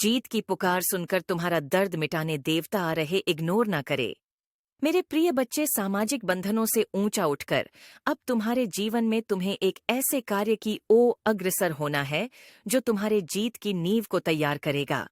जीत की पुकार सुनकर तुम्हारा दर्द मिटाने देवता आ रहे इग्नोर ना करे। मेरे प्रिय बच्चे, सामाजिक बंधनों से ऊंचा उठकर अब तुम्हारे जीवन में तुम्हें एक ऐसे कार्य की ओर अग्रसर होना है जो तुम्हारे जीत की नींव को तैयार करेगा।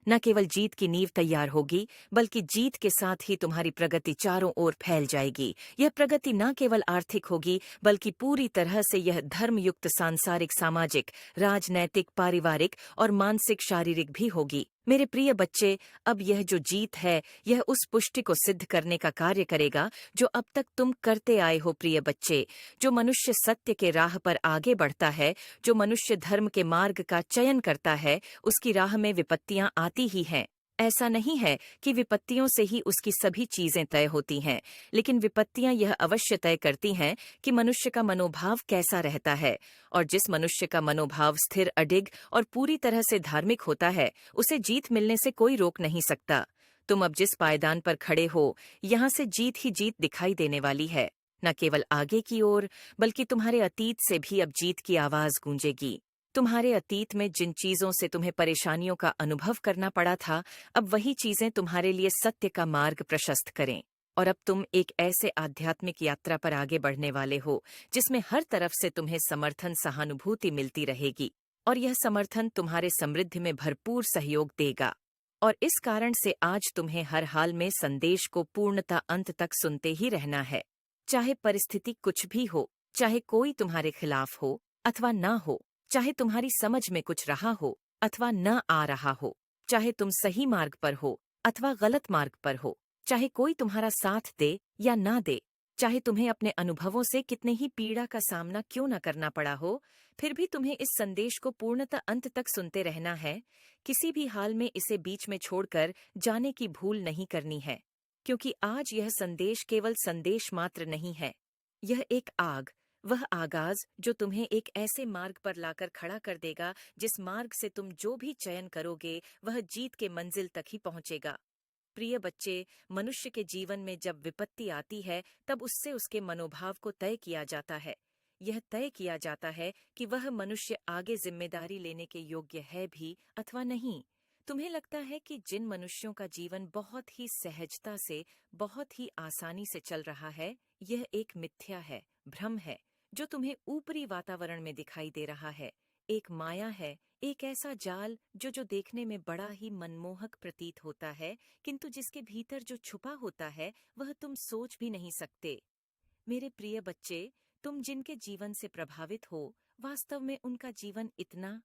न केवल जीत की नींव तैयार होगी, बल्कि जीत के साथ ही तुम्हारी प्रगति चारों ओर फैल जाएगी। यह प्रगति न केवल आर्थिक होगी, बल्कि पूरी तरह से यह धर्मयुक्त, सांसारिक, सामाजिक, राजनैतिक, पारिवारिक और मानसिक, शारीरिक भी होगी। मेरे प्रिय बच्चे, अब यह जो जीत है, यह उस पुष्टि को सिद्ध करने का कार्य करेगा जो अब तक तुम करते आए हो। प्रिय बच्चे, जो मनुष्य सत्य के राह पर आगे बढ़ता है, जो मनुष्य धर्म के मार्ग का चयन करता है, उसकी राह में विपत्तियां आती ही हैं। ऐसा नहीं है कि विपत्तियों से ही उसकी सभी चीजें तय होती हैं, लेकिन विपत्तियां यह अवश्य तय करती हैं कि मनुष्य का मनोभाव कैसा रहता है। और जिस मनुष्य का मनोभाव स्थिर, अडिग और पूरी तरह से धार्मिक होता है, उसे जीत मिलने से कोई रोक नहीं सकता। तुम अब जिस पायदान पर खड़े हो, यहाँ से जीत ही जीत दिखाई देने वाली है। न केवल आगे की ओर, बल्कि तुम्हारे अतीत से भी अब जीत की आवाज गूंजेगी। तुम्हारे अतीत में जिन चीजों से तुम्हें परेशानियों का अनुभव करना पड़ा था, अब वही चीजें तुम्हारे लिए सत्य का मार्ग प्रशस्त करें। और अब तुम एक ऐसे आध्यात्मिक यात्रा पर आगे बढ़ने वाले हो जिसमें हर तरफ से तुम्हें समर्थन, सहानुभूति मिलती रहेगी। और यह समर्थन तुम्हारे समृद्धि में भरपूर सहयोग देगा। और इस कारण से आज तुम्हें हर हाल में संदेश को पूर्णतः अंत तक सुनते ही रहना है। चाहे परिस्थिति कुछ भी हो, चाहे कोई तुम्हारे खिलाफ हो अथवा ना हो, चाहे तुम्हारी समझ में कुछ रहा हो अथवा न आ रहा हो, चाहे तुम सही मार्ग पर हो अथवा गलत मार्ग पर हो, चाहे कोई तुम्हारा साथ दे या ना दे, चाहे तुम्हें अपने अनुभवों से कितने ही पीड़ा का सामना क्यों न करना पड़ा हो, फिर भी तुम्हें इस संदेश को पूर्णतः अंत तक सुनते रहना है। किसी भी हाल में इसे बीच में छोड़कर जाने की भूल नहीं करनी है, क्योंकि आज यह संदेश केवल संदेश मात्र नहीं है। यह एक आग, वह आगाज जो तुम्हें एक ऐसे मार्ग पर लाकर खड़ा कर देगा जिस मार्ग से तुम जो भी चयन करोगे वह जीत के मंजिल तक ही पहुंचेगा। प्रिय बच्चे, मनुष्य के जीवन में जब विपत्ति आती है, तब उससे उसके मनोभाव को तय किया जाता है। यह तय किया जाता है कि वह मनुष्य आगे जिम्मेदारी लेने के योग्य है भी अथवा नहीं। तुम्हें लगता है कि जिन मनुष्यों का जीवन बहुत ही सहजता से, बहुत ही आसानी से चल रहा है, यह एक मिथ्या है, भ्रम है, जो तुम्हें ऊपरी वातावरण में दिखाई दे रहा है। एक माया है, एक ऐसा जाल जो देखने में बड़ा ही मनमोहक प्रतीत होता है, किंतु जिसके भीतर जो छुपा होता है वह तुम सोच भी नहीं सकते। मेरे प्रिय बच्चे, तुम जिनके जीवन से प्रभावित हो, वास्तव में उनका जीवन इतना